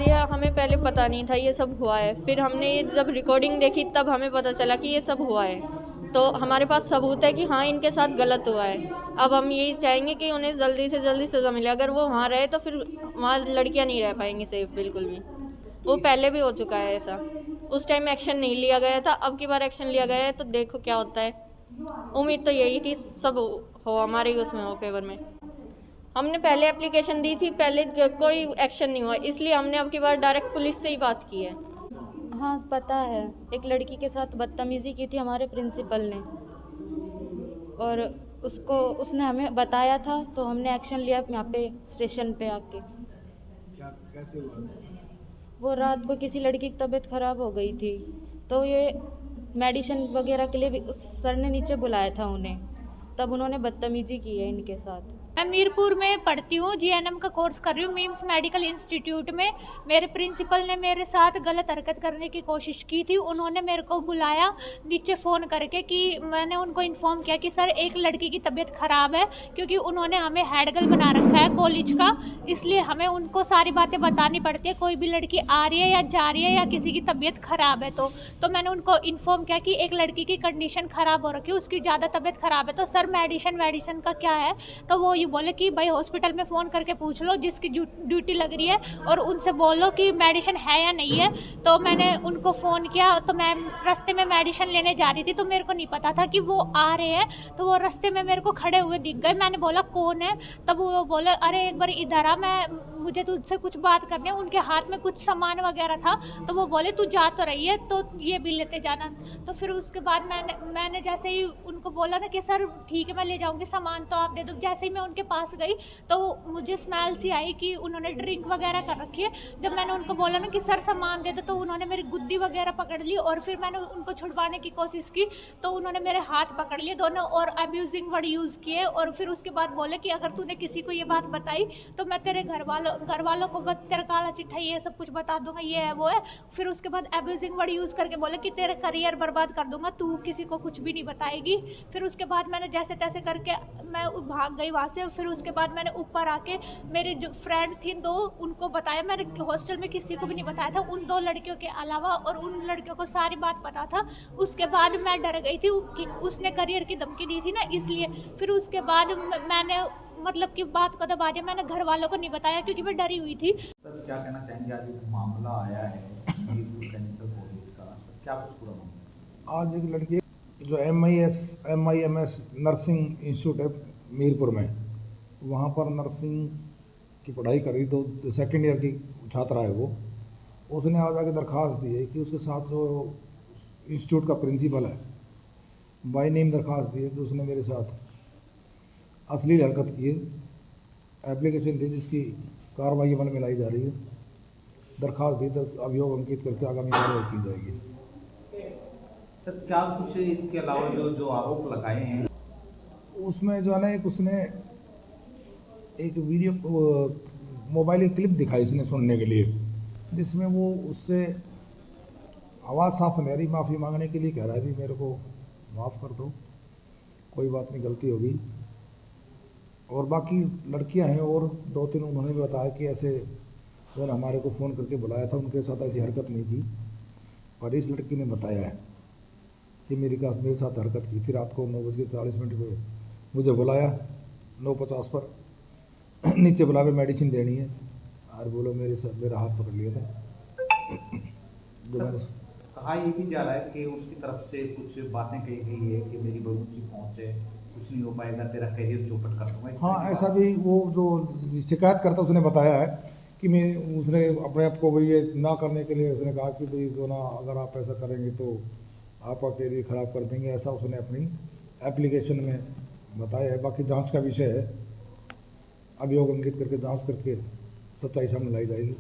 Sir ये हमें पहले पता नहीं था ये सब हुआ है, फिर हमने ये जब रिकॉर्डिंग देखी तब हमें पता चला कि ये सब हुआ है, तो हमारे पास सबूत है कि हाँ इनके साथ गलत हुआ है। अब हम यही चाहेंगे कि उन्हें जल्दी से जल्दी सज़ा मिले। अगर वो वहाँ रहे तो फिर वहाँ लड़कियाँ नहीं रह पाएंगी सेफ बिल्कुल भी। वो पहले भी हो चुका है ऐसा, उस टाइम एक्शन नहीं लिया गया था, अब की बार एक्शन लिया गया है तो देखो क्या होता है। उम्मीद तो यही है कि सब हो हमारे ही उसमें हो फेवर में। हमने पहले एप्लीकेशन दी थी, पहले कोई एक्शन नहीं हुआ, इसलिए हमने अब की बार डायरेक्ट पुलिस से ही बात की है। हाँ पता है, एक लड़की के साथ बदतमीज़ी की थी हमारे प्रिंसिपल ने, और उसने हमें बताया था तो हमने एक्शन लिया यहाँ पे स्टेशन पे आके। क्या कैसे हुआ? वो रात को किसी लड़की की तबीयत ख़राब हो गई थी, तो ये मेडिसिन वगैरह के लिए भी उस सर ने नीचे बुलाया था उन्हें, तब उन्होंने बदतमीज़ी की है इनके साथ। मैं मीरपुर में पढ़ती हूँ, जीएनएम का कोर्स कर रही हूँ मिम्स मेडिकल इंस्टीट्यूट में। मेरे प्रिंसिपल ने मेरे साथ गलत हरकत करने की कोशिश की थी। उन्होंने मेरे को बुलाया नीचे फ़ोन करके कि मैंने उनको इन्फॉर्म किया कि सर एक लड़की की तबीयत ख़राब है, क्योंकि उन्होंने हमें हेड गर्ल बना रखा है कॉलेज का, इसलिए हमें उनको सारी बातें बतानी पड़ती है। कोई भी लड़की आ रही है या जा रही है या किसी की तबीयत ख़राब है तो मैंने उनको इन्फॉर्म किया कि एक लड़की की कंडीशन ख़राब हो रखी है, उसकी ज़्यादा तबीयत ख़राब है, तो सर मेडिसिन का क्या है। तो वो ये बोले कि भाई हॉस्पिटल में फ़ोन करके पूछ लो जिसकी ड्यूटी लग रही है, और उनसे बोलो कि मेडिसिन है या नहीं है। तो मैंने उनको फ़ोन किया, तो मैं रास्ते में मेडिसिन लेने जा रही थी, तो मेरे को नहीं पता था कि वो आ रहे हैं, तो वो रास्ते में मेरे को खड़े हुए दिख गए। मैंने बोला कौन है, तब वो बोले अरे एक बार इधर आ, मुझे तुझसे कुछ बात करनी है। उनके हाथ में कुछ सामान वगैरह था, तो वो बोले तू जा तो रही है तो ये भी लेते जाना। तो फिर उसके बाद मैंने जैसे ही उनको बोला ना कि सर ठीक है मैं ले जाऊंगी सामान, तो आप दे दो। जैसे ही मैं उनके पास गई तो मुझे स्मेल सी आई कि उन्होंने ड्रिंक वगैरह कर रखी है। जब मैंने उनको बोला ना कि सर सामान दे दो, तो उन्होंने मेरी गुद्दी वगैरह पकड़ ली, और फिर मैंने उनको छुड़वाने की कोशिश की तो उन्होंने मेरे हाथ पकड़ लिए दोनों और अब्यूजिंग वर्ड यूज़ किए। और फिर उसके बाद बोले कि अगर तूने किसी को ये बात बताई तो मैं तेरे घर वालों को तेरा काला चिट्ठा ये सब कुछ बता दूंगा, ये है वो है। फिर उसके बाद अब्यूजिंग वर्ड यूज़ करके बोले कि तेरा करियर बर्बाद कर दूंगा, तू किसी को कुछ भी नहीं बताएगी। फिर उसके बाद मैंने जैसे तैसे करके मैं भाग गई वहाँ से। फिर उसके बाद मैंने ऊपर आके मेरे जो फ्रेंड थी दो, उनको बताया। मैंने हॉस्टल में किसी को भी नहीं बताया था उन दो लड़कियों के अलावा, और उन लड़कियों को सारी बात पता था। उसके बाद मैं डर गई थी कि उसने करियर की धमकी दी थी ना, इसलिए। फिर उसके बाद मैंने मतलब कि बात को दबा दिया, मैंने घर वालों को नहीं बताया क्योंकि मैं डरी हुई थी। सर क्या कहना चाहेंगे, आज एक मामला आया है मीरपुर कैंसर कॉलेज का, क्या कुछ पूरा मामला? आज एक लड़की जो MIMS नर्सिंग इंस्टीट्यूट है मीरपुर में, वहाँ पर नर्सिंग की पढ़ाई करी, तो सेकेंड ईयर की छात्रा है वो। उसने आज आके दरख्वास्त दी है कि उसके साथ जो इंस्टीट्यूट का प्रिंसिपल है बाय नेम दरख्वास्त दी है कि उसने मेरे साथ अश्लील हरकत की है। एप्लीकेशन दी जिसकी कार्रवाई अमल में लाई जा रही है। दरख्वास्त दी, 10 अभियोग अंकित करके आगामी कार्रवाई की जाएगी। सर क्या कुछ इसके अलावा जो आरोप लगाए हैं उसमें जो है ना, एक उसने एक वीडियो मोबाइल की क्लिप दिखाई इसने सुनने के लिए, जिसमें वो उससे आवाज़ साफ नहीं आ रही, माफ़ी मांगने के लिए कह रहा है भी मेरे को माफ़ कर दो, कोई बात नहीं, गलती होगी। और बाकी लड़कियां हैं और 2-3 उन्होंने भी बताया कि ऐसे उन्होंने हमारे को फ़ोन करके बुलाया था, उनके साथ ऐसी हरकत नहीं की। पर इस लड़की ने बताया है कि मेरे साथ हरकत की थी। रात को 9:40 पे मुझे बुलाया, 9:50 पर नीचे बुला के मेडिसिन देनी है, और बोलो मेरा हाथ पकड़ लिया था। कहा ये भी जा रहा है कि उसकी तरफ से कुछ बातें कही गई है कि मेरी बहुत ऊंची पहुंच है, कुछ नहीं हो पाएगा, तेरा करियर चौपट कर दूंगा। हाँ, ऐसा भी वो जो शिकायत करता उसने बताया है कि उसने अपने आप को भाई ये ना करने के लिए उसने कहा कि भाई जो ना, अगर आप ऐसा करेंगे तो आपका करियर ख़राब कर देंगे, ऐसा उसने अपनी एप्लीकेशन में बताया है। बाकी जांच का विषय है, अभियोग अंकित करके जांच करके सच्चाई सामने लाई जाएगी।